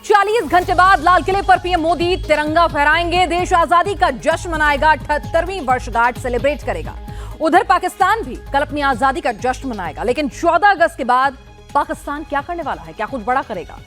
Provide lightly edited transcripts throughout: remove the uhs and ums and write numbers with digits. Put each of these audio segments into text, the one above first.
40 घंटे बाद लाल किले पर पीएम मोदी तिरंगा फहराएंगे। देश आजादी का जश्न मनाएगा, 78वीं वर्षगांठ सेलिब्रेट करेगा। उधर पाकिस्तान भी कल अपनी आजादी का जश्न मनाएगा, लेकिन 14 अगस्त के बाद पाकिस्तान क्या करने वाला है? क्या कुछ बड़ा करेगा?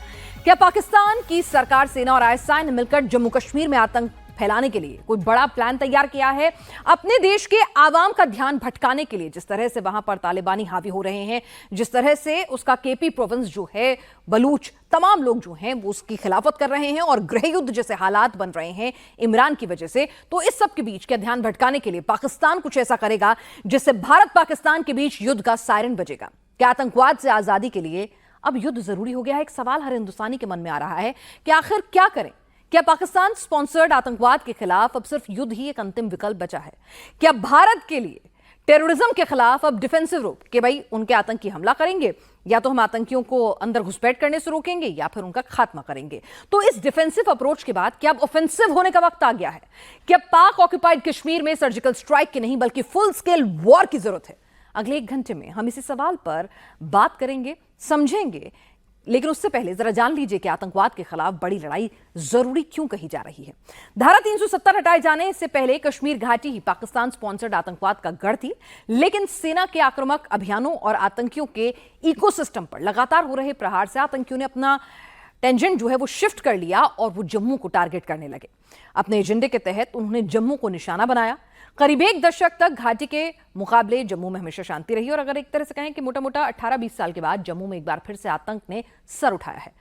क्या पाकिस्तान की सरकार, सेना और आईएसआई ने मिलकर जम्मू कश्मीर में आतंक फैलाने के लिए कोई बड़ा प्लान तैयार किया है? अपने देश के आवाम का ध्यान भटकाने के लिए जिस तरह से वहां पर तालिबानी हावी हो रहे हैं, जिस तरह से उसका केपी प्रोविंस जो है, बलूच, तमाम लोग जो हैं वो उसकी खिलाफत कर रहे हैं और गृह युद्ध जैसे हालात बन रहे हैं इमरान की वजह से, तो इस सब के बीच क्या ध्यान भटकाने के लिए पाकिस्तान कुछ ऐसा करेगा जिससे भारत पाकिस्तान के बीच युद्ध का सायरन बजेगा? क्या आतंकवाद से आजादी के लिए अब युद्ध जरूरी हो गया है? एक सवाल हर हिंदुस्तानी के मन में आ रहा है कि आखिर क्या करें? क्या पाकिस्तान स्पॉन्सर्ड आतंकवाद के खिलाफ अब सिर्फ युद्ध ही एक अंतिम विकल्प बचा है? क्या भारत के लिए टेररिज्म के खिलाफ अब डिफेंसिव रूप कि भाई उनके आतंकी हमला करेंगे, या तो हम आतंकियों को अंदर घुसपैठ करने से रोकेंगे या फिर उनका खात्मा करेंगे? तो इस डिफेंसिव अप्रोच के बाद क्या अब ऑफेंसिव होने का वक्त आ गया है? क्या पाक ऑक्युपाइड कश्मीर में सर्जिकल स्ट्राइक की नहीं बल्कि फुल स्केल वॉर की जरूरत है? अगले 1 घंटे में हम इसी सवाल पर बात करेंगे, समझेंगे, लेकिन उससे पहले जरा जान लीजिए कि आतंकवाद के खिलाफ बड़ी लड़ाई जरूरी क्यों कही जा रही है। धारा 370 हटाए जाने से पहले कश्मीर घाटी ही पाकिस्तान स्पॉन्सर्ड आतंकवाद का गढ़ थी, लेकिन सेना के आक्रामक अभियानों और आतंकियों के इकोसिस्टम पर लगातार हो रहे प्रहार से आतंकियों ने अपना टेंजेंट जो है वो शिफ्ट कर लिया और वो जम्मू को टारगेट करने लगे। अपने एजेंडे के तहत उन्होंने जम्मू को निशाना बनाया। करीब 1 दशक तक घाटी के मुकाबले जम्मू में हमेशा शांति रही और अगर एक तरह से कहें कि मोटा मोटा 18-20 साल के बाद जम्मू में एक बार फिर से आतंक ने सर उठाया है।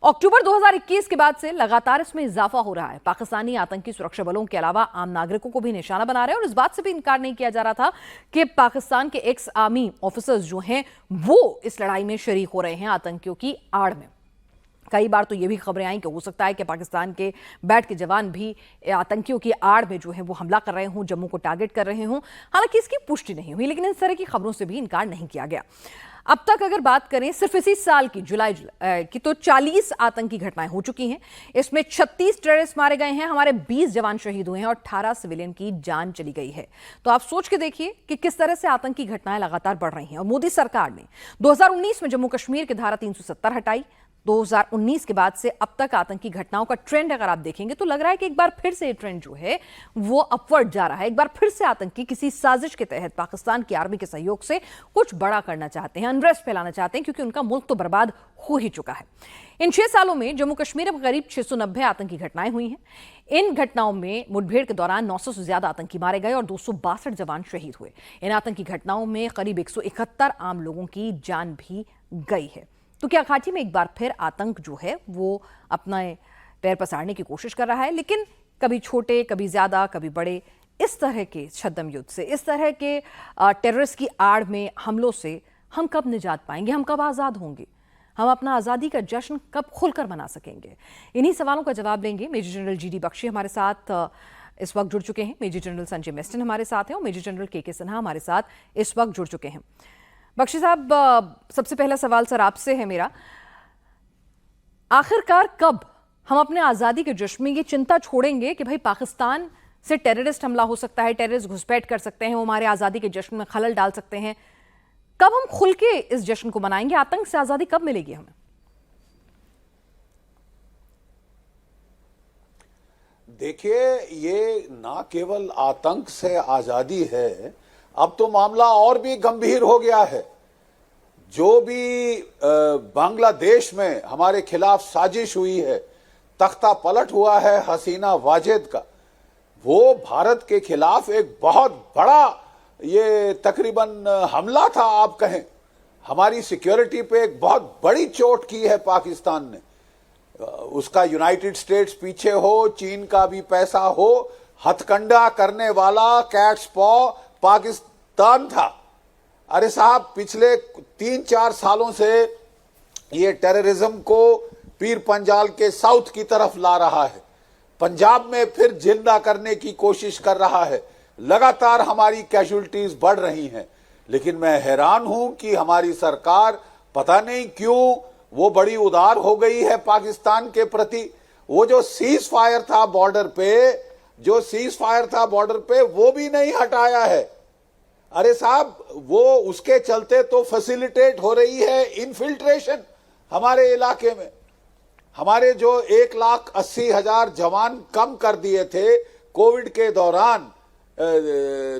अक्टूबर 2021 के बाद से लगातार इसमें इजाफा हो रहा है। पाकिस्तानी आतंकी सुरक्षा बलों के अलावा आम नागरिकों को भी निशाना बना रहे हैं और इस बात से भी इनकार नहीं किया जा रहा था कि पाकिस्तान के एक्स आर्मी ऑफिसर्स जो हैं वो इस लड़ाई में शरीक हो रहे हैं आतंकियों की आड़ में। कई बार तो ये भी खबरें आई कि हो सकता है कि पाकिस्तान के बैठ के जवान भी आतंकियों की आड़ में जो है वो हमला कर रहे हों, जम्मू को टारगेट कर रहे हों। हालांकि इसकी पुष्टि नहीं हुई, लेकिन इस तरह की खबरों से भी इनकार नहीं किया गया। अब तक अगर बात करें सिर्फ इसी साल की जुलाई की, तो 40 आतंकी घटनाएं हो चुकी हैं। इसमें 36 टेररिस्ट मारे गए हैं, हमारे 20 जवान शहीद हुए हैं और 18 सिविलियन की जान चली गई है। तो आप सोच के देखिए कि किस तरह से आतंकी घटनाएं लगातार बढ़ रही हैं। और मोदी सरकार ने 2019 में जम्मू कश्मीर की धारा 370 हटाई। 2019 के बाद से अब तक आतंकी घटनाओं का ट्रेंड अगर आप देखेंगे तो लग रहा है कि एक बार फिर से ये ट्रेंड जो है वो अपवर्ड जा रहा है। एक बार फिर से आतंकी किसी साजिश के तहत पाकिस्तान की आर्मी के सहयोग से कुछ बड़ा करना चाहते हैं, अनरेस्ट फैलाना चाहते हैं, क्योंकि उनका मुल्क तो बर्बाद हो ही चुका है। इन 6 सालों में जम्मू कश्मीर में करीब 690 आतंकी घटनाएं हुई हैं। इन घटनाओं में मुठभेड़ के दौरान 900 से ज्यादा आतंकी मारे गए और 262 जवान शहीद हुए। इन आतंकी घटनाओं में करीब 171 आम लोगों की जान भी गई है। तो क्या घाटी में एक बार फिर आतंक जो है वो अपना पैर पसारने की कोशिश कर रहा है? लेकिन कभी छोटे, कभी ज्यादा, कभी बड़े, इस तरह के छद्म युद्ध से, इस तरह के टेररिस्ट की आड़ में हमलों से हम कब निजात पाएंगे? हम कब आजाद होंगे? हम अपना आजादी का जश्न कब खुलकर मना सकेंगे? इन्हीं सवालों का जवाब लेंगे मेजर जनरल जीडी बख्शी हमारे साथ इस वक्त जुड़ चुके हैं। मेजर जनरल संजय मेस्टन हमारे साथ हैं और मेजर जनरल के सिन्हा हमारे साथ इस वक्त जुड़ चुके हैं। बख्शी साहब, सबसे पहला सवाल सर आपसे है मेरा, आखिरकार कब हम अपने आजादी के जश्न में ये चिंता छोड़ेंगे कि भाई पाकिस्तान से टेररिस्ट हमला हो सकता है, टेररिस्ट घुसपैठ कर सकते हैं, वो हमारे आजादी के जश्न में खलल डाल सकते हैं? कब हम खुल के इस जश्न को मनाएंगे? आतंक से आजादी कब मिलेगी हमें? देखिए, ये ना केवल आतंक से आजादी है, अब तो मामला और भी गंभीर हो गया है। जो भी बांग्लादेश में हमारे खिलाफ साजिश हुई है, तख्ता पलट हुआ है हसीना वाजेद का, वो भारत के खिलाफ एक बहुत बड़ा ये तकरीबन हमला था आप कहें। हमारी सिक्योरिटी पे एक बहुत बड़ी चोट की है पाकिस्तान ने। उसका यूनाइटेड स्टेट्स पीछे हो, चीन का भी पैसा हो, हथकंडा करने वाला कैट्स पॉ पाकिस्तान था। अरे साहब, पिछले 3-4 सालों से ये टेररिज्म को पीर पंजाल के साउथ की तरफ ला रहा है, पंजाब में फिर जिंदा करने की कोशिश कर रहा है। लगातार हमारी कैजुअल्टीज बढ़ रही हैं, लेकिन मैं हैरान हूं कि हमारी सरकार पता नहीं क्यों वो बड़ी उदार हो गई है पाकिस्तान के प्रति। वो जो सीज फायर था बॉर्डर पे, वो भी नहीं हटाया है। अरे साहब, वो उसके चलते तो फैसिलिटेट हो रही है इन्फिल्ट्रेशन हमारे इलाके में। हमारे जो 1,80,000 जवान कम कर दिए थे कोविड के दौरान,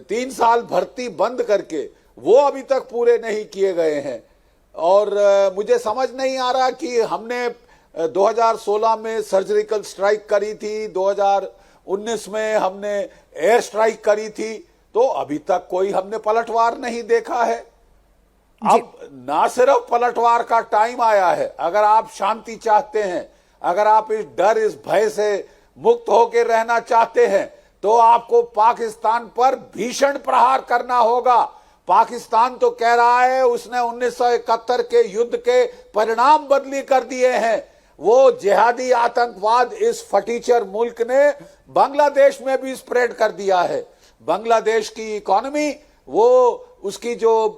3 साल भर्ती बंद करके, वो अभी तक पूरे नहीं किए गए हैं। और मुझे समझ नहीं आ रहा कि हमने 2016 में सर्जिकल स्ट्राइक करी थी, 2019 में हमने एयर स्ट्राइक करी थी, तो अभी तक कोई हमने पलटवार नहीं देखा है। अब ना सिर्फ पलटवार का टाइम आया है, अगर आप शांति चाहते हैं, अगर आप इस डर, इस भय से मुक्त होकर रहना चाहते हैं, तो आपको पाकिस्तान पर भीषण प्रहार करना होगा। पाकिस्तान तो कह रहा है उसने 1971 के युद्ध के परिणाम बदली कर दिए हैं। वो जिहादी आतंकवाद इस फटीचर मुल्क ने बांग्लादेश में भी स्प्रेड कर दिया है। बांग्लादेश की इकोनॉमी, वो उसकी जो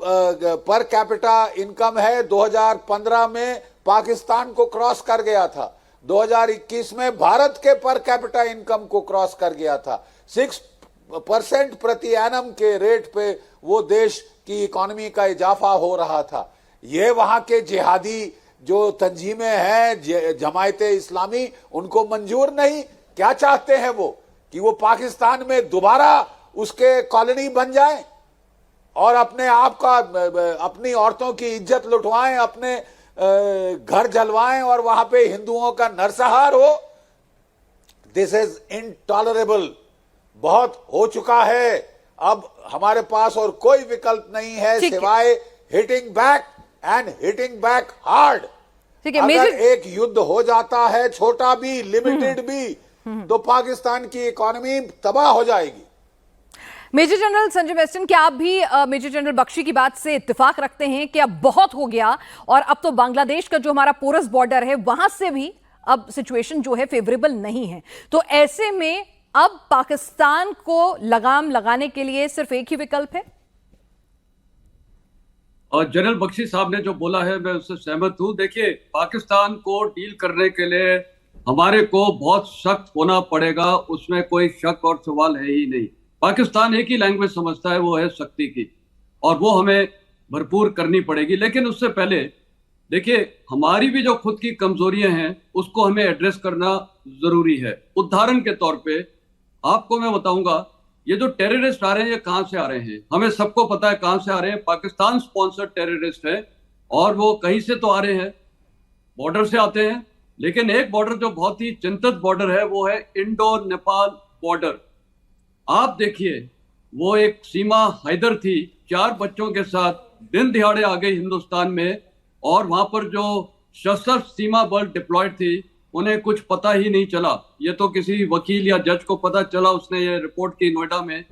पर कैपिटा इनकम है 2015 में पाकिस्तान को क्रॉस कर गया था, 2021 में भारत के पर कैपिटा इनकम को क्रॉस कर गया था। 6% प्रति एनम के रेट पे वो देश की इकोनॉमी का इजाफा हो रहा था। ये वहां के जिहादी जो तंजीमें हैं, जमायते इस्लामी, उनको मंजूर नहीं। क्या चाहते हैं वो? कि वो पाकिस्तान में दोबारा उसके कॉलोनी बन जाए और अपने आप का, अपनी औरतों की इज्जत लुटवाएं, अपने घर जलवाएं और वहां पे हिंदुओं का नरसंहार हो। This is intolerable. बहुत हो चुका है। अब हमारे पास और कोई विकल्प नहीं है सिवाय hitting back and hitting back hard. अगर एक युद्ध हो जाता है, छोटा भी, लिमिटेड भी, तो पाकिस्तान की इकोनॉमी तबाह हो जाएगी। मेजर जनरल संजय वेस्टन, क्या आप भी मेजर जनरल बख्शी की बात से इत्तेफाक रखते हैं कि अब बहुत हो गया और अब तो बांग्लादेश का जो हमारा पोरस बॉर्डर है वहां से भी अब सिचुएशन जो है फेवरेबल नहीं है, तो ऐसे में अब पाकिस्तान को लगाम लगाने के लिए सिर्फ एक ही विकल्प है? और जनरल बख्शी साहब ने जो बोला है मैं उससे सहमत हूं। देखिए, पाकिस्तान को डील करने के लिए हमारे को बहुत सख्त होना पड़ेगा, उसमें कोई शक और सवाल है ही नहीं। पाकिस्तान एक ही लैंग्वेज समझता है, वो है शक्ति की, और वो हमें भरपूर करनी पड़ेगी। लेकिन उससे पहले देखिए, हमारी भी जो खुद की कमजोरियां हैं उसको हमें एड्रेस करना जरूरी है। उदाहरण के तौर पे आपको मैं बताऊंगा, ये जो टेररिस्ट आ रहे हैं ये कहां से आ रहे हैं, हमें सबको पता है कहां से आ रहे हैं। पाकिस्तान स्पॉन्सर्ड टेररिस्ट है और वो कहीं से तो आ रहे हैं, बॉर्डर से आते हैं। लेकिन एक बॉर्डर जो बहुत ही चिंतित बॉर्डर है वो है इंडो नेपाल बॉर्डर। आप देखिए, वो एक सीमा हैदर थी, 4 बच्चों के साथ दिन दिहाड़े आ गई हिंदुस्तान में, और वहां पर जो सशस्त्र सीमा बल डिप्लॉयड थी उन्हें कुछ पता ही नहीं चला। ये तो किसी वकील या जज को पता चला, उसने ये रिपोर्ट की नोएडा में।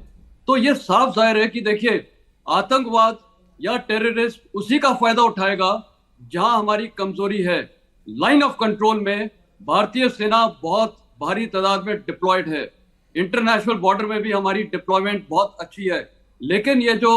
तो ये साफ जाहिर है कि देखिए, आतंकवाद या टेररिस्ट उसी का फायदा उठाएगा जहां हमारी कमजोरी है। लाइन ऑफ कंट्रोल में भारतीय सेना बहुत भारी तादाद में डिप्लॉयड है, इंटरनेशनल बॉर्डर में भी हमारी डिप्लॉयमेंट बहुत अच्छी है। लेकिन ये जो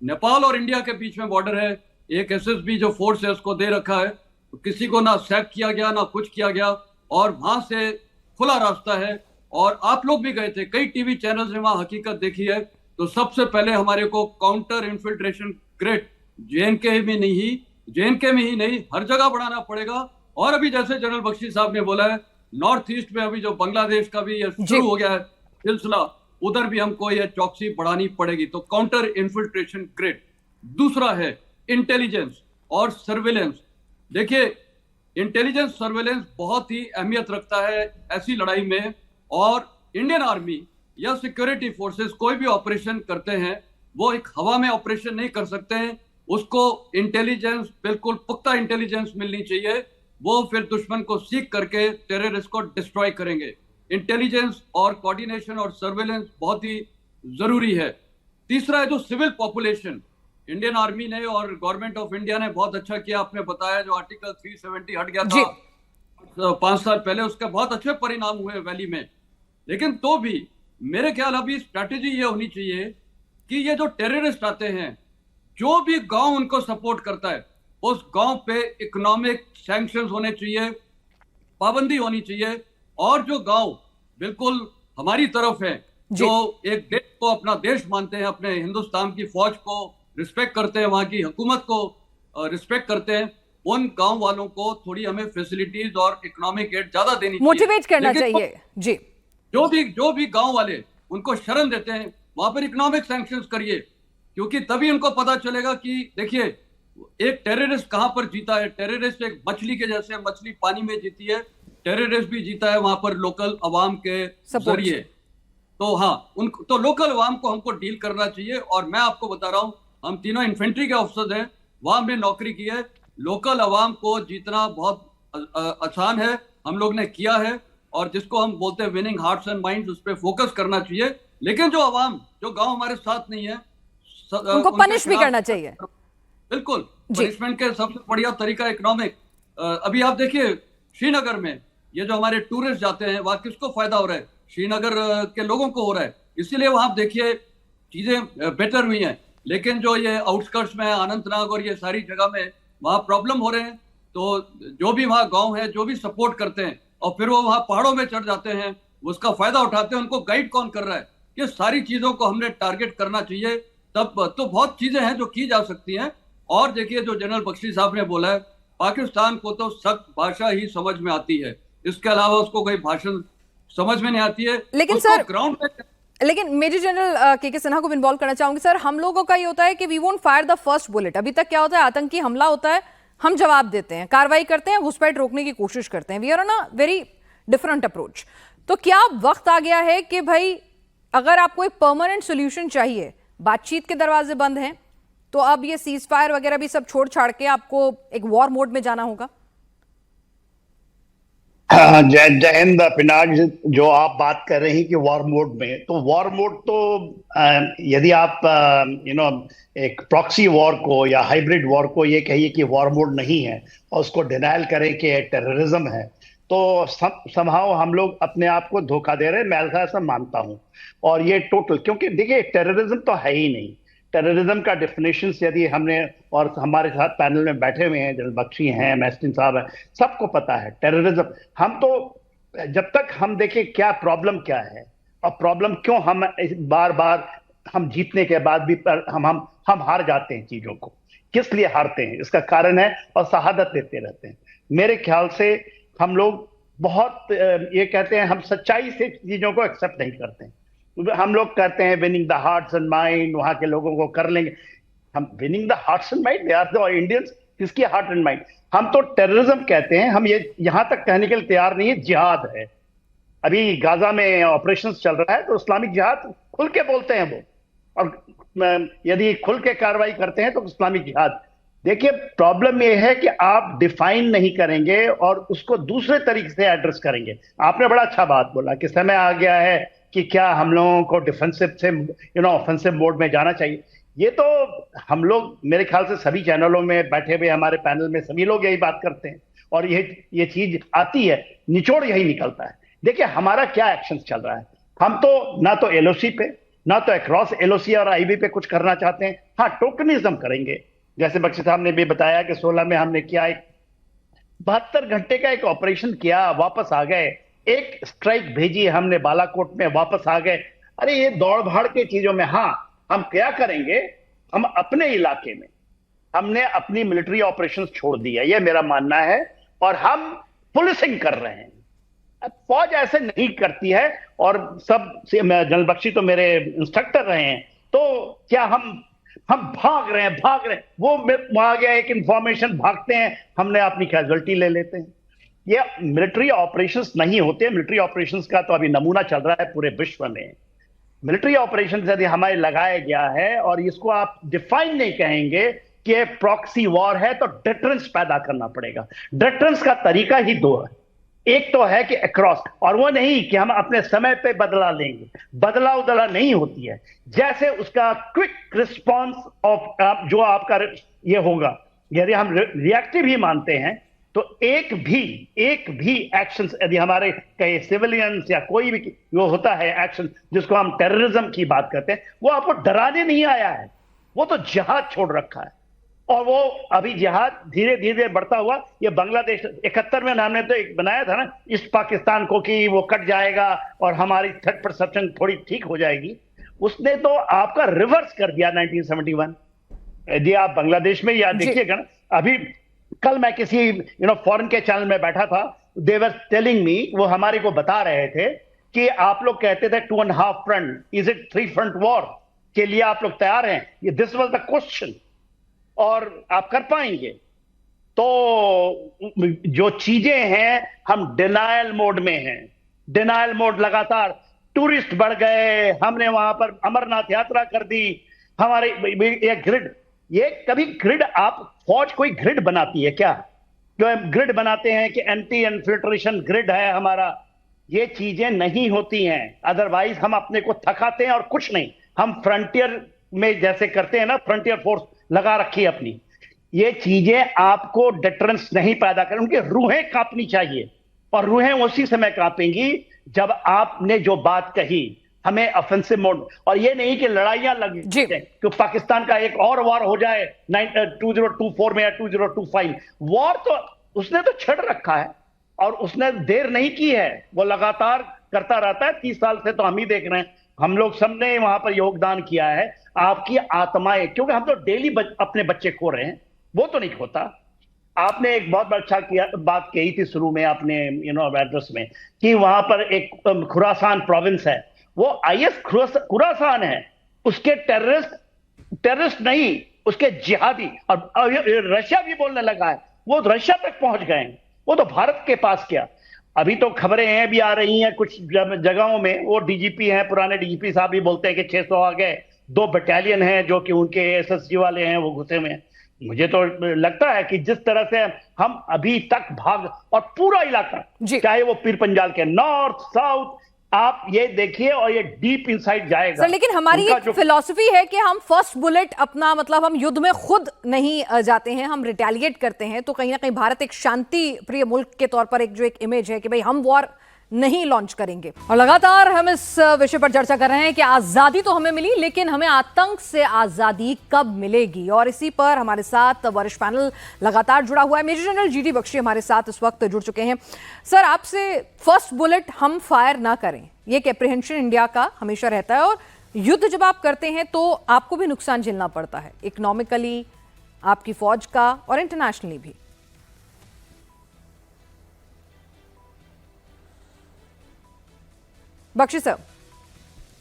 नेपाल और इंडिया के बीच में बॉर्डर है, एक एसएसबी जो फोर्स है उसको दे रखा है, तो किसी को ना सैक किया गया ना कुछ किया गया, और वहां से खुला रास्ता है। और आप लोग भी गए थे, कई टीवी चैनल्स ने वहां हकीकत देखी है। तो सबसे पहले हमारे को काउंटर इन्फिल्ट्रेशन ग्रिड जेएनके में ही नहीं, हर जगह बढ़ाना पड़ेगा। और अभी जैसे जनरल बख्शी साहब ने बोला है, नॉर्थ ईस्ट में अभी जो बांग्लादेश का भी शुरू हो गया है सिलसिला, उधर भी हमको ये चौकसी बढ़ानी पड़ेगी। तो काउंटर इन्फिल्ट्रेशन ग्रिड। दूसरा है इंटेलिजेंस और सर्वेलेंस। देखिए, इंटेलिजेंस सर्वेलेंस बहुत ही अहमियत रखता है ऐसी लड़ाई में, और इंडियन आर्मी या सिक्योरिटी फोर्सेस कोई भी ऑपरेशन करते हैं वो एक हवा में ऑपरेशन नहीं कर सकते हैं, उसको इंटेलिजेंस, बिल्कुल पुख्ता इंटेलिजेंस मिलनी चाहिए। वो फिर दुश्मन को सीख करके टेररिस्ट को डिस्ट्रॉय करेंगे। इंटेलिजेंस और कोऑर्डिनेशन और सर्वेलेंस बहुत ही जरूरी है। तीसरा है जो सिविल पॉपुलेशन। इंडियन आर्मी ने और गवर्नमेंट ऑफ इंडिया ने बहुत अच्छा किया, आपने बताया जो आर्टिकल 370 हट गया था 5 साल पहले, उसके बहुत अच्छे परिणाम हुए वैली में। लेकिन तो भी मेरे ख्याल अभी स्ट्रैटेजी ये होनी चाहिए कि ये जो टेररिस्ट आते हैं, जो भी गांव उनको सपोर्ट करता है उस गांव पे इकोनॉमिक सैंक्शंस होने चाहिए, पाबंदी होनी चाहिए। और जो गांव बिल्कुल हमारी तरफ है, जो एक देश को अपना देश मानते हैं, अपने हिंदुस्तान की फौज को रिस्पेक्ट करते हैं, वहां की हुकूमत को रिस्पेक्ट करते हैं, उन गांव वालों को थोड़ी हमें फैसिलिटीज और इकोनॉमिक एड ज्यादा देनी चाहिए, मोटिवेट करना लेकिन चाहिए जी। जो भी गांव वाले उनको शरण देते हैं वहां पर इकोनॉमिक सैंक्शंस करिए, क्योंकि तभी उनको पता चलेगा कि देखिए एक टेररिस्ट कहां पर जीता है। टेररिस्ट एक मछली के जैसे, मछली पानी में जीती है, टेररिस्ट भी जीता है वहां पर लोकल अवाम के जरिए। तो हाँ, उनको तो लोकल अवाम को हमको डील करना चाहिए। और मैं आपको बता रहा हूं, हम तीनों इन्फेंट्री के ऑफिसर्स हैं, वहां हमने नौकरी की है। लोकल अवाम को जीतना बहुत आसान है, हम लोग ने किया है। और जिसको हम बोलते हैं विनिंग हार्ट्स एंड माइंड्स, उस पर फोकस करना चाहिए। लेकिन जो अवाम, जो गांव हमारे साथ नहीं है, उनको पनिश भी करना चाहिए। बिल्कुल, पनिशमेंट के सबसे बढ़िया तरीका इकोनॉमिक। अभी आप देखिए श्रीनगर में ये जो हमारे टूरिस्ट जाते हैं, वहां किसको फायदा हो रहा है? श्रीनगर के लोगों को हो रहा है। इसीलिए वहां देखिए चीजें बेटर हुई हैं। लेकिन जो ये आउटस्कर्ट्स में, अनंतनाग और ये सारी जगह में वहां प्रॉब्लम हो रहे हैं। तो जो भी वहां गांव है, जो भी सपोर्ट करते हैं और फिर वो वहां पहाड़ों में चढ़ जाते हैं, उसका फायदा उठाते हैं, उनको गाइड कौन कर रहा है? ये सारी चीजों को हमने टारगेट करना चाहिए। तब तो बहुत चीजें हैं जो की जा सकती हैं। और देखिए जो जनरल बख्शी साहब ने बोला है, पाकिस्तान को तो सख्त भाषा ही समझ में आती है, इसके अलावा उसको कोई भाषण समझ में नहीं आती है। लेकिन सर ग्राउंड पे, लेकिन मेजर जनरल के सिन्हा को भी इन्वॉल्व करना चाहूंगी। सर, हम लोगों का ये होता है कि we won't fire the first bullet. अभी तक क्या होता है, आतंकी हमला होता है, हम जवाब देते हैं, कार्रवाई करते हैं, घुसपैठ रोकने की कोशिश करते हैं। We are on a very different approach. तो क्या वक्त आ गया है कि भाई अगर आपको एक परमानेंट सोल्यूशन चाहिए, बातचीत के दरवाजे बंद हैं, तो अब ये सीज फायर वगैरह भी सब छोड़ छाड़ के आपको एक वॉर मोड में जाना होगा? जय हिंद पिनाक। जो आप बात कर रहे हैं कि वॉर मोड में, तो वॉर मोड तो यदि आप एक प्रॉक्सी वॉर को या हाइब्रिड वॉर को ये कहिए कि वॉर मोड नहीं है और उसको डिनायल करें कि टेररिज्म है, तो समहाउ हम लोग अपने आप को धोखा दे रहे हैं। मैं ऐसा मानता हूं। और ये टोटल, क्योंकि देखिए टेररिज्म तो है ही नहीं। टेररिज्म का डेफिनेशन यदि हमने, और हमारे साथ पैनल में बैठे हुए हैं, जनरल बख्शी हैं, मैस्टिन साहब हैं, सबको पता है टेररिज्म। हम तो जब तक हम देखें क्या प्रॉब्लम क्या है और प्रॉब्लम क्यों हम बार बार हम जीतने के बाद भी हम हार जाते हैं, चीजों को किस लिए हारते हैं, इसका कारण है और शहादत देते रहते हैं। मेरे ख्याल से हम लोग बहुत ये कहते हैं, हम सच्चाई से चीजों को एक्सेप्ट नहीं करते हैं। हम लोग कहते हैं winning the hearts and mind, वहां के लोगों को कर लेंगे हम। Winning the hearts and mind, they are the Indians, किसकी हार्ट एंड माइंड? हम तो टेररिज्म कहते हैं। हम ये यहां तक कहने के लिए तैयार नहीं है जिहाद है। अभी गाजा में ऑपरेशन चल रहा है, तो इस्लामिक जिहाद खुल के बोलते हैं वो, और यदि खुल के कार्रवाई करते हैं तो इस्लामिक जिहाद। देखिए प्रॉब्लम यह है कि आप डिफाइन नहीं करेंगे और उसको दूसरे तरीके से एड्रेस करेंगे। आपने बड़ा अच्छा बात बोला कि समय आ गया है कि क्या हम लोगों को डिफेंसिव से ऑफेंसिव मोड में जाना चाहिए। ये तो हम लोग, मेरे ख्याल से सभी चैनलों में बैठे हुए हमारे पैनल में सभी लोग यही बात करते हैं और ये चीज आती है, निचोड़ यही निकलता है। देखिए हमारा क्या एक्शन चल रहा है। हम तो ना तो एलओसी पे, ना तो अक्रॉस एलओसी और आईबी पे कुछ करना चाहते हैं। हाँ, टोकनिज्म करेंगे, जैसे बख्शी साहब ने भी बताया कि 16 में हमने किया, 72 घंटे का एक ऑपरेशन किया, वापस आ गए, एक स्ट्राइक भेजी हमने बालाकोट में, वापस आ गए। अरे ये दौड़ भाड़ के चीजों में, हाँ हम क्या करेंगे, हम अपने इलाके में हमने अपनी मिलिट्री ऑपरेशंस छोड़ दी है, ये मेरा मानना है, और हम पुलिसिंग कर रहे हैं। फौज ऐसे नहीं करती है। और सब जनरल बख्शी तो मेरे इंस्ट्रक्टर रहे हैं, तो क्या हम भाग रहे हैं, वो आ गया एक इंफॉर्मेशन, भागते हैं, हमने अपनी कैजुअल्टी ले लेते हैं। ये मिलिट्री ऑपरेशंस नहीं होते। मिलिट्री ऑपरेशंस का तो अभी नमूना चल रहा है पूरे विश्व में। मिलिट्री ऑपरेशंस यदि हमारे लगाया गया है और इसको आप डिफाइन नहीं कहेंगे कि प्रॉक्सी वॉर है, तो डिटरेंस पैदा करना पड़ेगा। डिटरेंस का तरीका ही दो है। एक तो है कि अक्रॉस, और वो नहीं कि हम अपने समय पे बदला लेंगे, बदला उदला नहीं होती है। जैसे उसका क्विक रिस्पॉन्स ऑफ जो आपका ये होगा, यदि हम रिएक्टिव ही मानते हैं, तो एक भी एक्शन यदि हमारे कई सिविलियंस या कोई भी वो होता है एक्शन जिसको हम टेररिज्म की बात करते हैं, वो आपको डराने नहीं आया है, वो तो जिहाद छोड़ रखा है। और वो अभी जिहाद धीरे धीरे बढ़ता हुआ, ये बांग्लादेश 71 में हमने तो एक बनाया था ना इस पाकिस्तान को कि वो कट जाएगा और हमारी थ्रेट परसेप्शन थोड़ी ठीक हो जाएगी, उसने तो आपका रिवर्स कर दिया 1971। यदि आप बांग्लादेश में या देखिएगा ना, अभी कल मैं किसी फॉरेन के चैनल में बैठा था, दे वर टेलिंग मी, वो हमारे को बता रहे थे कि आप लोग कहते थे 2.5 front, is it 3 front war के लिए आप लोग तैयार हैं? ये दिस वाज द क्वेश्चन, और आप कर पाएंगे? तो जो चीजें हैं, हम डिनायल मोड में हैं, डिनायल मोड लगातार। टूरिस्ट बढ़ गए, हमने वहां पर अमरनाथ यात्रा कर दी, हमारे ये ग्रिड, ये कभी ग्रिड, आप फौज कोई ग्रिड बनाती है क्या? जो हम ग्रिड बनाते हैं कि एंटी इन्फिल्ट्रेशन ग्रिड है हमारा, ये चीजें नहीं होती हैं। अदरवाइज हम अपने को थकाते हैं और कुछ नहीं, हम फ्रंटियर में जैसे करते हैं ना, फ्रंटियर फोर्स लगा रखी है अपनी, ये चीजें आपको डिटरेंस नहीं पैदा करें, उनकी रूहें कांपनी चाहिए, और रूहें उसी समय कांपेंगी जब आपने जो बात कही, हमें ऑफेंसिव मोड, और ये नहीं कि लड़ाइयां लगी कि पाकिस्तान का एक और वॉर हो जाए 2024 में या 2025। वॉर तो उसने तो छड़ रखा है और उसने देर नहीं की है, वो लगातार करता रहता है। 30 साल से तो हम ही देख रहे हैं, हम लोग सबने वहां पर योगदान किया है। आपकी आत्माएं, क्योंकि हम तो डेली अपने बच्चे खो रहे हैं, वो तो नहीं होता। आपने एक बहुत अच्छा बात कही थी शुरू में आपने एड्रेस में, कि वहां पर एक खुरासान प्रोविंस है, वो आईएस खुरासान है, उसके टेररिस्ट नहीं, उसके जिहादी, और रशिया भी बोलने लगा है, वो रशिया तक पहुंच गए, वो तो भारत के पास क्या। अभी तो खबरें हैं भी आ रही हैं कुछ जगहों में, वो डीजीपी हैं, पुराने डीजीपी साहब भी बोलते हैं कि 600 आ गए, 2 बटालियन हैं जो कि उनके एसएसजी वाले हैं वो घुसे में। मुझे तो लगता है कि जिस तरह से हम अभी तक भाग, और पूरा इलाका, चाहे वो पीर पंजाल के नॉर्थ साउथ, आप ये देखिए, और ये डीप इनसाइड जाएगा सर। लेकिन हमारी एक फिलॉसफी है कि हम फर्स्ट बुलेट अपना, मतलब हम युद्ध में खुद नहीं जाते हैं, हम रिटेलिएट करते हैं। तो कहीं ना कहीं भारत एक शांति प्रिय मुल्क के तौर पर एक जो एक इमेज है कि भाई हम वॉर नहीं लॉन्च करेंगे। और लगातार हम इस विषय पर चर्चा कर रहे हैं कि आजादी तो हमें मिली, लेकिन हमें आतंक से आजादी कब मिलेगी। और इसी पर हमारे साथ वरिष्ठ पैनल लगातार जुड़ा हुआ है। मेजर जनरल जीडी बख्शी हमारे साथ इस वक्त जुड़ चुके हैं। सर, आपसे फर्स्ट बुलेट हम फायर ना करें, ये एक एप्रीहेंशन इंडिया का हमेशा रहता है, और युद्ध जब आप करते हैं तो आपको भी नुकसान झेलना पड़ता है, इकोनॉमिकली, आपकी फौज का, और इंटरनेशनली भी। बख्शी सर,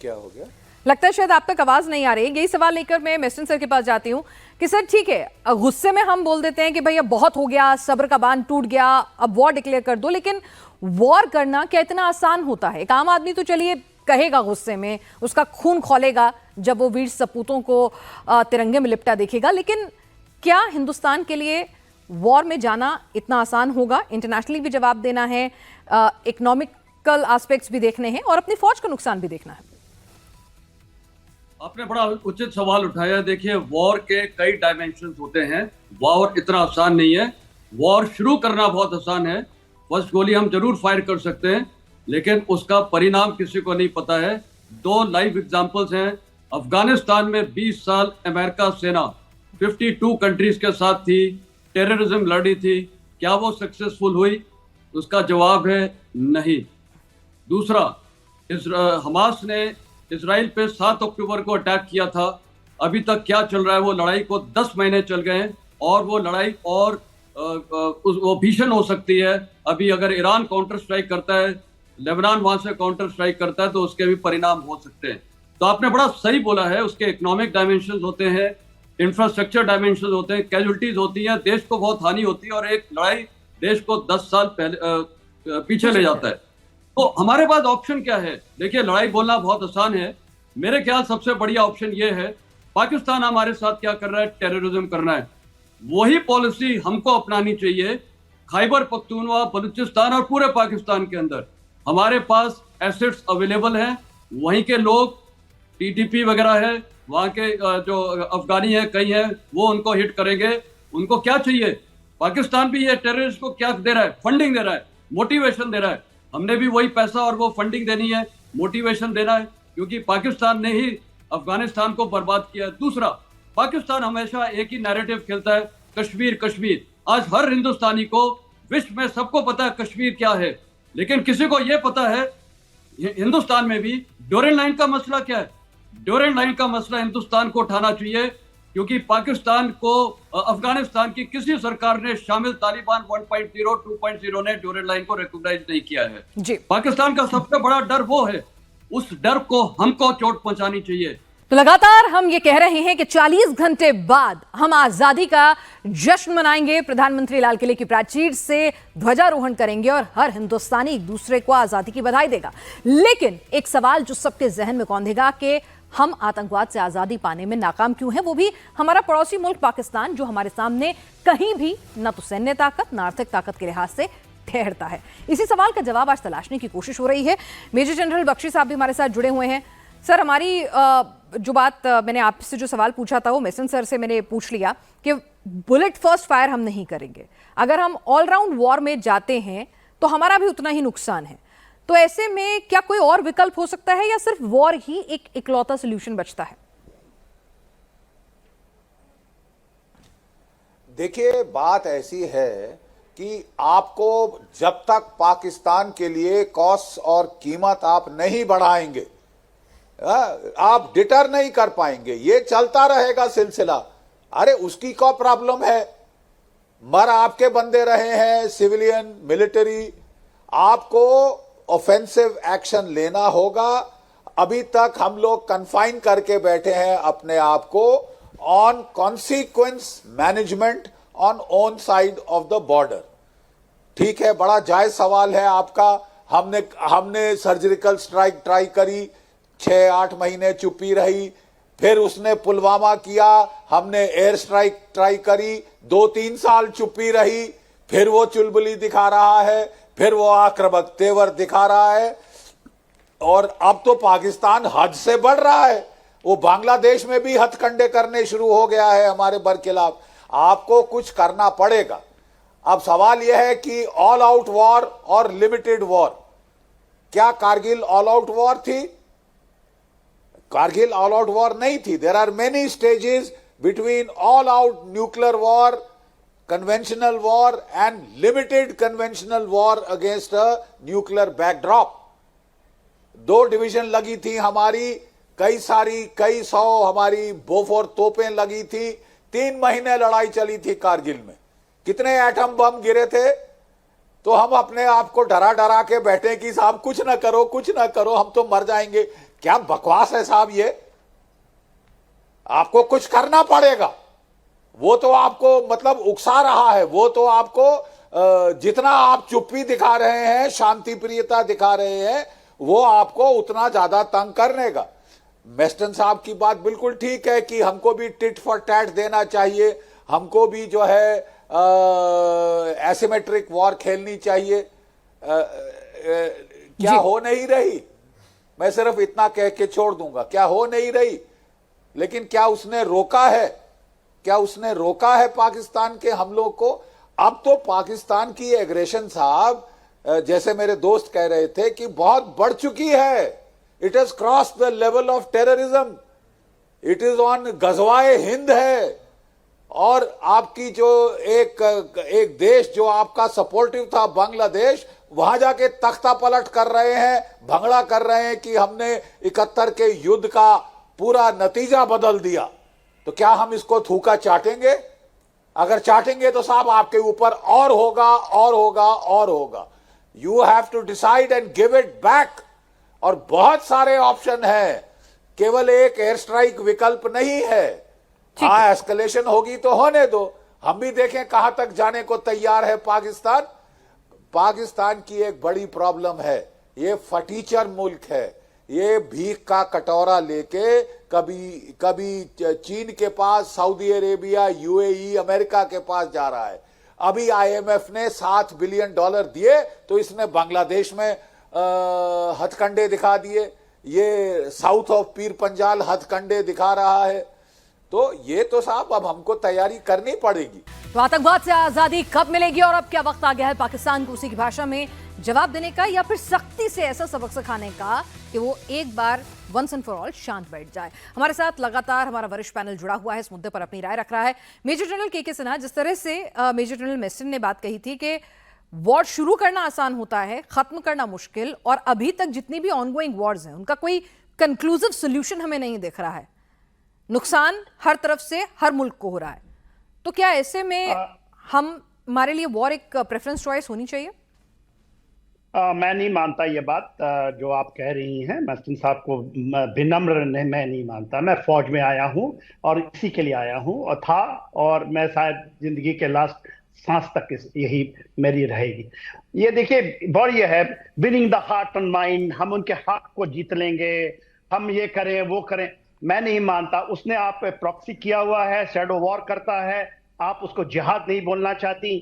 क्या हो गया? लगता है शायद आप तक आवाज नहीं आ रही। यही सवाल लेकर मैं मेस्टन सर के पास जाती हूँ कि सर ठीक है, गुस्से में हम बोल देते हैं कि भैया बहुत हो गया, सब्र का बांध टूट गया, अब वॉर डिक्लेयर कर दो, लेकिन वॉर करना क्या इतना आसान होता है? एक आम आदमी तो चलिए कहेगा गुस्से में, उसका खून खौलेगा जब वो वीर सपूतों को तिरंगे में लिपटा देखेगा, लेकिन क्या हिंदुस्तान के लिए वॉर में जाना इतना आसान होगा? इंटरनेशनली भी जवाब देना है, इकोनॉमिकल एस्पेक्ट्स भी देखने हैं, और अपनी फौज का नुकसान भी देखना है। आपने बड़ा उचित सवाल उठाया। देखिए, वॉर के कई डायमेंशंस होते हैं, वॉर इतना आसान नहीं है। वॉर शुरू करना बहुत आसान है, फर्स्ट गोली हम जरूर फायर कर सकते हैं, लेकिन उसका परिणाम किसी को नहीं पता है। 2 लाइव एग्जांपल्स हैं। अफगानिस्तान में 20 साल अमेरिका सेना 52 कंट्रीज के साथ थी, टेररिज्म लड़ी थी, क्या वो सक्सेसफुल हुई? उसका जवाब है नहीं। दूसरा, हमास ने इजराइल पे 7 अक्टूबर को अटैक किया था, अभी तक क्या चल रहा है? वो लड़ाई को 10 महीने चल गए हैं, और वो लड़ाई और वो भीषण हो सकती है। अभी अगर ईरान काउंटर स्ट्राइक करता है, लेबनान वहां से काउंटर स्ट्राइक करता है, तो उसके भी परिणाम हो सकते हैं। तो आपने बड़ा सही बोला है, उसके इकोनॉमिक डायमेंशन होते हैं, इंफ्रास्ट्रक्चर डायमेंशन होते हैं, कैजुअलिटीज होती हैं, देश को बहुत हानि होती है, और एक लड़ाई देश को 10 साल पहले पीछे ले जाता है। तो हमारे पास ऑप्शन क्या है? देखिए, लड़ाई बोलना बहुत आसान है, मेरे ख्याल सबसे बढ़िया ऑप्शन ये है, पाकिस्तान हमारे साथ क्या कर रहा है? टेररिज्म करना है। वही पॉलिसी हमको अपनानी चाहिए। खैबर पख्तूनवा, बलूचिस्तान और पूरे पाकिस्तान के अंदर हमारे पास एसेट्स अवेलेबल हैं, वहीं के लोग, टीटीपी वगैरह है, वहाँ के जो अफगानी है कई हैं, वो उनको हिट करेंगे। उनको क्या चाहिए? पाकिस्तान भी ये टेररिस्ट को क्या दे रहा है? फंडिंग दे रहा है, मोटिवेशन दे रहा है। हमने भी वही पैसा और वो फंडिंग देनी है, मोटिवेशन देना है, क्योंकि पाकिस्तान ने ही अफगानिस्तान को बर्बाद किया है। दूसरा, पाकिस्तान हमेशा एक ही नैरेटिव खेलता है, कश्मीर कश्मीर। आज हर हिंदुस्तानी को, विश्व में सबको पता है कश्मीर क्या है, लेकिन किसी को यह पता है हिंदुस्तान में भी ड्यूरेंट लाइन का मसला क्या है? ड्यूरेंट लाइन का मसला हिंदुस्तान को उठाना चाहिए। क्योंकि पाकिस्तान को अफगानिस्तान की किसी सरकार ने शामिल तालिबान 1.0 2.0 ने ड्यूरेंट लाइन को रिकॉग्नाइज नहीं किया है जी। पाकिस्तान का सबसे बड़ा डर वो है, उस डर को हमको चोट पहुंचानी चाहिए। तो लगातार हम ये कह रहे हैं कि 40 घंटे बाद हम आजादी का जश्न मनाएंगे, प्रधानमंत्री लाल किले की प्राचीर से ध्वजारोहण करेंगे और हर हिंदुस्तानी एक दूसरे को आजादी की बधाई देगा। लेकिन एक सवाल जो सबके जहन में कौंधेगा कि हम आतंकवाद से आजादी पाने में नाकाम क्यों हैं, वो भी हमारा पड़ोसी मुल्क पाकिस्तान, जो हमारे सामने कहीं भी न तो सैन्य ताकत न आर्थिक ताकत के लिहाज से ठहरता है। इसी सवाल का जवाब आज तलाशने की कोशिश हो रही है। मेजर जनरल बख्शी साहब भी हमारे साथ जुड़े हुए हैं। सर, हमारी जो बात मैंने आपसे जो सवाल पूछा था वो मेसन सर से मैंने पूछ लिया कि बुलेट फर्स्ट फायर हम नहीं करेंगे। अगर हम ऑलराउंड वॉर में जाते हैं तो हमारा भी उतना ही नुकसान है। तो ऐसे में क्या कोई और विकल्प हो सकता है या सिर्फ वॉर ही एक इकलौता सॉल्यूशन बचता है? देखिए, बात ऐसी है कि आपको जब तक पाकिस्तान के लिए कॉस्ट और कीमत आप नहीं बढ़ाएंगे, आप डिटर नहीं कर पाएंगे। ये चलता रहेगा सिलसिला। अरे उसकी क्या प्रॉब्लम है? मर आपके बंदे रहे हैं, सिविलियन, मिलिट्री। आपको ऑफेंसिव एक्शन लेना होगा। अभी तक हम लोग कन्फाइन करके बैठे हैं अपने आप को on consequence management on own side of the border. ठीक है, बड़ा जायज सवाल है आपका। हमने सर्जिकल स्ट्राइक ट्राई करी, 6-8 महीने चुप्पी रही, फिर उसने पुलवामा किया, हमने एयर स्ट्राइक ट्राई करी, 2-3 साल चुप्पी रही, फिर वो चुलबुली दिखा रहा है, फिर वो आक्रामक तेवर दिखा रहा है, और अब तो पाकिस्तान हद से बढ़ रहा है। वो बांग्लादेश में भी हथकंडे करने शुरू हो गया है हमारे बरखिलाफ। आपको कुछ करना पड़ेगा। अब सवाल यह है कि ऑल आउट वॉर और लिमिटेड वॉर। क्या कारगिल ऑल आउट वॉर थी? कारगिल ऑल आउट वॉर नहीं थी। There are many stages between all out nuclear war, conventional war and limited conventional war against a nuclear backdrop. 2 division लगी थी हमारी, कई सौ हमारी बोफोर तोपें लगी थी। 3 महीने लड़ाई चली थी कारगिल में। कितने एटम बम गिरे थे? तो हम अपने आप को डरा डरा के बैठे कि साहब कुछ ना करो, कुछ ना करो, हम तो मर जाएंगे। क्या बकवास है साहब ये। आपको कुछ करना पड़ेगा। वो तो आपको मतलब उकसा रहा है। वो तो आपको जितना आप चुप्पी दिखा रहे हैं, शांति प्रियता दिखा रहे हैं, वो आपको उतना ज्यादा तंग करने का। मेस्टन साहब की बात बिल्कुल ठीक है कि हमको भी टिट फॉर टैट देना चाहिए, हमको भी जो है एसिमेट्रिक वॉर खेलनी चाहिए। क्या हो नहीं रही? मैं सिर्फ इतना कह के छोड़ दूंगा, क्या हो नहीं रही। लेकिन क्या उसने रोका है? क्या उसने रोका है पाकिस्तान के हमलों को? अब तो पाकिस्तान की एग्रेशन साहब, जैसे मेरे दोस्त कह रहे थे, कि बहुत बढ़ चुकी है। It has cross the level of terrorism. It is on गजवाए हिंद है। और आपकी जो एक देश जो आपका सपोर्टिव था, बांग्लादेश, वहां जाके तख्ता पलट कर रहे हैं, भंगड़ा कर रहे हैं कि हमने 71 के युद्ध का पूरा नतीजा बदल दिया। तो क्या हम इसको थूका चाटेंगे? अगर चाटेंगे तो साहब आपके ऊपर और होगा, और होगा, और होगा। You have to decide and give it back. और बहुत सारे ऑप्शन है, केवल एक एयर स्ट्राइक विकल्प नहीं है। हाँ, एस्केलेशन होगी तो होने दो, हम भी देखें कहां तक जाने को तैयार है पाकिस्तान। पाकिस्तान की एक बड़ी प्रॉब्लम है, ये फटीचर मुल्क है। ये भीख का कटोरा लेके कभी चीन के पास, सऊदी अरेबिया, यूएई, अमेरिका के पास जा रहा है। अभी आईएमएफ ने $7 बिलियन दिए तो इसने बांग्लादेश में हथकंडे दिखा दिए। ये साउथ ऑफ पीर पंजाल हथकंडे दिखा रहा है। तो ये तो साहब अब हमको तैयारी करनी पड़ेगी। तो आतंकवाद से आजादी कब मिलेगी और अब क्या वक्त आ गया है पाकिस्तान को उसी की भाषा में जवाब देने का, या फिर सख्ती से ऐसा सबक सिखाने का कि वो एक बार वंस एंड फॉर ऑल शांत बैठ जाए? हमारे साथ लगातार हमारा वरिष्ठ पैनल जुड़ा हुआ है, इस मुद्दे पर अपनी राय रख रहा है। मेजर जनरल के सिन्हा, जिस तरह से मेजर जनरल मेस्टन ने बात कही थी कि वॉर शुरू करना आसान होता है, खत्म करना मुश्किल, और अभी तक जितनी भी ऑनगोइंग वॉर्स हैं उनका कोई कंक्लूसिव सोल्यूशन हमें नहीं दिख रहा है। नुकसान हर तरफ से हर मुल्क को हो रहा है, तो क्या ऐसे में हमारे लिए वॉर एक प्रेफरेंस चॉइस होनी चाहिए? मैं नहीं मानता ये बात जो आप कह रही हैं। मैं सिंह साहब को विनम्र मैं नहीं मानता। मैं फौज में आया हूं और इसी के लिए आया हूं और मैं शायद जिंदगी के लास्ट सांस तक यही मेरी रहेगी। ये देखिए और ये है winning the heart and mind, हम उनके हार्ट को जीत लेंगे, हम ये करें वो करें। मैं नहीं मानता। उसने आप पे प्रॉक्सी किया हुआ है, शैडो वॉर करता है। आप उसको जिहाद नहीं बोलना चाहती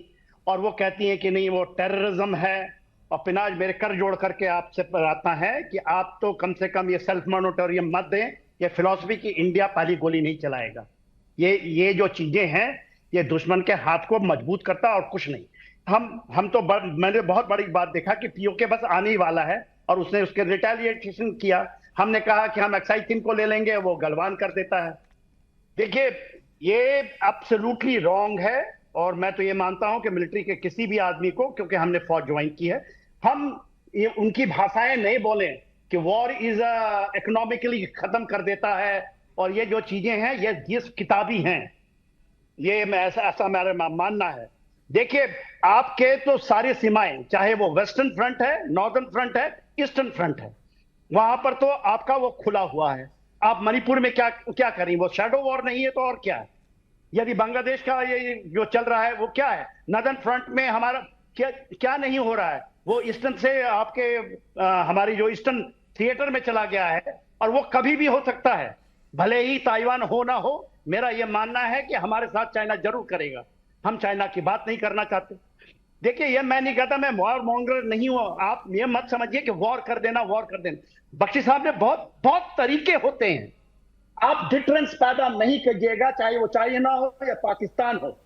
और वो कहती हैं कि नहीं वो टेररिज्म है। और पिनाज मेरे कर जोड़ करके आपसे आता है कि आप तो कम से कम ये सेल्फ मॉनिटोरियम मत दें। ये फिलॉसफी की इंडिया पहली गोली नहीं चलाएगा। ये जो चीजें हैं ये दुश्मन के हाथ को मजबूत करता और कुछ नहीं। हम तो मैंने बहुत बड़ी बात देखा कि पीओके बस आने ही वाला है और उसने उसके रिटेलिएशन किया। हमने कहा कि हम एक्साइज टीम को ले लेंगे, वो गलवान कर देता है। देखिए ये एब्सोल्युटली रॉन्ग है और मैं तो ये मानता हूं कि मिलिट्री के किसी भी आदमी को, क्योंकि हमने फौज ज्वाइन की है, हम ये उनकी भाषाएं नहीं बोलें कि वॉर इज इकोनॉमिकली खत्म कर देता है और ये जो चीजें हैं ये किताबी हैं। ये मैं ऐसा मेरा मानना है। देखिए आपके तो सारी सीमाएं, चाहे वो वेस्टर्न फ्रंट है, नॉर्दर्न फ्रंट है, ईस्टर्न फ्रंट है, वहां पर तो आपका वो खुला हुआ है। आप मणिपुर में क्या करें? वो शैडो वॉर नहीं है तो और क्या है? यदि बांग्लादेश का ये जो चल रहा है वो क्या है? नॉर्दर्न फ्रंट में हमारा क्या नहीं हो रहा है? वो ईस्टर्न से आपके हमारी जो ईस्टर्न थिएटर में चला गया है और वो कभी भी हो सकता है, भले ही ताइवान हो ना हो। मेरा ये मानना है कि हमारे साथ चाइना जरूर करेगा। हम चाइना की बात नहीं करना चाहते। देखिए ये मैं नहीं कहता, मैं वॉर मॉन्गर नहीं हूं। आप ये मत समझिए कि वॉर कर देना। बख्शी साहब ने बहुत तरीके होते हैं। आप डिफरेंस पैदा नहीं कीजिएगा, चाहे वो चाइना हो या पाकिस्तान हो,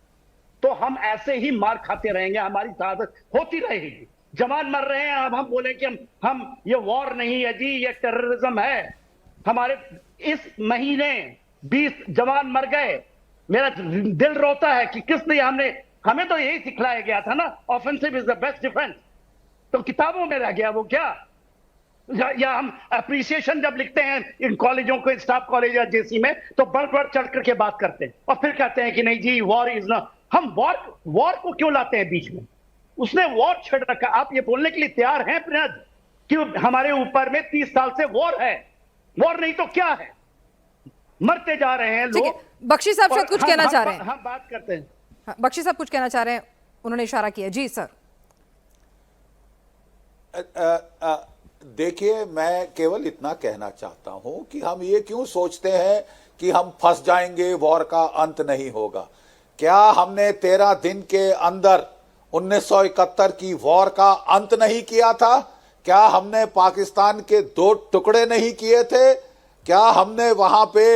तो हम ऐसे ही मार खाते रहेंगे, हमारी शहादत होती रहेगी। जवान मर रहे हैं, अब हम बोले कि हम ये वॉर नहीं है जी, ये टेररिज्म है। हमारे इस महीने 20 जवान मर गए। मेरा दिल रोता है कि किसने हमें तो यही सिखलाया गया था ना, offensive is the best defence. तो किताबों में रह गया वो क्या? या हम अप्रिसिएशन जब लिखते हैं इन कॉलेजों को, स्टाफ कॉलेज या जेसी में, तो बढ़ चढ़ करके बात करते हैं और फिर कहते हैं कि नहीं जी वॉर इज नॉट। हम वॉर को क्यों लाते हैं बीच में? उसने वॉर छेड़ रखा। आप ये बोलने के लिए तैयार हैं प्रियद कि हमारे ऊपर में 30 साल से वॉर है? वॉर नहीं तो क्या है? मरते जा रहे हैं लोग। बख्शी साहब शायद कुछ कहना चाह रहे हैं। हम बात करते हैं। बख्शी साहब कुछ कहना चाह रहे हैं, उन्होंने इशारा किया। जी सर। देखिए मैं केवल इतना कहना चाहता हूं कि हम ये क्यों सोचते हैं कि हम फंस जाएंगे, वॉर का अंत नहीं होगा। क्या हमने 13 दिन के अंदर 1971 की वॉर का अंत नहीं किया था? क्या हमने पाकिस्तान के 2 टुकड़े नहीं किए थे? क्या हमने वहां पे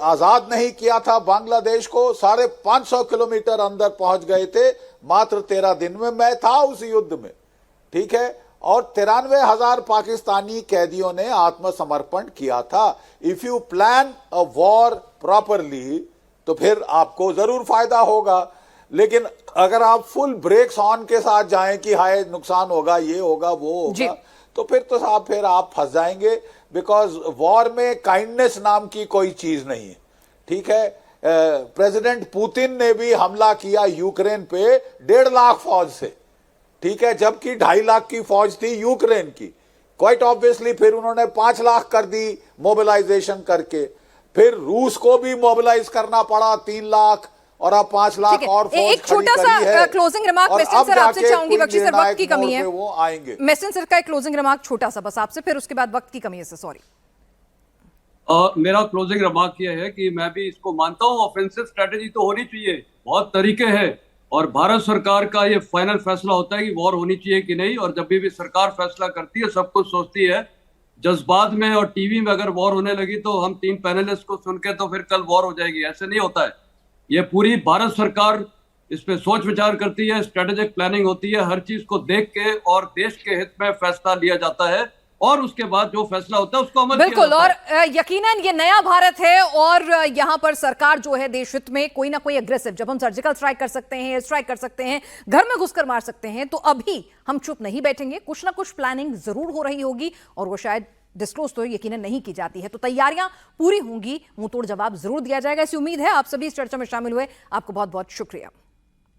आजाद नहीं किया था बांग्लादेश को? 550 किलोमीटर अंदर पहुंच गए थे मात्र 13 दिन में। मैं था उस युद्ध में, ठीक है। और 93,000 पाकिस्तानी कैदियों ने आत्मसमर्पण किया था। If you plan a war properly तो फिर आपको जरूर फायदा होगा। लेकिन अगर आप फुल ब्रेक्स ऑन के साथ जाएं कि हाय नुकसान होगा, ये होगा, वो होगा, तो फिर आप फंस जाएंगे। बिकॉज वॉर में काइंडनेस नाम की कोई चीज नहीं है, ठीक है। प्रेसिडेंट पुतिन ने भी हमला किया यूक्रेन पे 1.5 लाख फौज से, ठीक है, जबकि 2.5 लाख की फौज थी यूक्रेन की। क्वाइट ऑब्वियसली फिर उन्होंने 5 लाख कर दी मोबिलाइजेशन करके। फिर रूस को भी मोबिलाइज करना पड़ा 3 लाख, और अब 5 लाख और फौज एक छोटा सा क्लोजिंग रिमार्क मेसन सर आपसे चाहूंगी। बख्शी सर वक्त की कमी है, वो आएंगे। मेसन सर का एक क्लोजिंग रिमार्क छोटा सा बस आपसे, फिर उसके बाद वक्त की कमी है सर, सॉरी। मेरा क्लोजिंग रिमार्क ये है कि मैं भी इसको मानता हूँ, ऑफेंसिव स्ट्रेटेजी तो होनी चाहिए, बहुत तरीके हैं, और भारत सरकार का ये फाइनल फैसला होता है कि वॉर होनी चाहिए कि नहीं। और जब भी सरकार फैसला करती है सब कुछ सोचती है जज्बात में, और टीवी में अगर वॉर होने लगी तो हम 3 पैनलिस्ट को सुन के तो फिर कल वॉर हो जाएगी, ऐसे नहीं होता है। ये पूरी भारत सरकार इस पे सोच विचार करती है, स्ट्रेटेजिक प्लानिंग होती है, हर चीज को देख के और देश के हित में फैसला लिया जाता है, और उसके बाद जो फैसला होता है उसको अमल किया जाता है। बिल्कुल, और यकीनन ये नया भारत है और यहाँ पर सरकार जो है देश हित में कोई ना कोई एग्रेसिव, जब हम सर्जिकल स्ट्राइक कर सकते हैं, एयर स्ट्राइक कर सकते हैं, घर में घुसकर मार सकते हैं, तो अभी हम चुप नहीं बैठेंगे। कुछ ना कुछ प्लानिंग जरूर हो रही होगी और वो शायद डिस्क्लोज तो यकीनन नहीं की जाती है। तो तैयारियां पूरी होंगी, मुंह तोड़ जवाब जरूर दिया जाएगा, ऐसी उम्मीद है। आप सभी इस चर्चा में शामिल हुए, आपको बहुत बहुत शुक्रिया।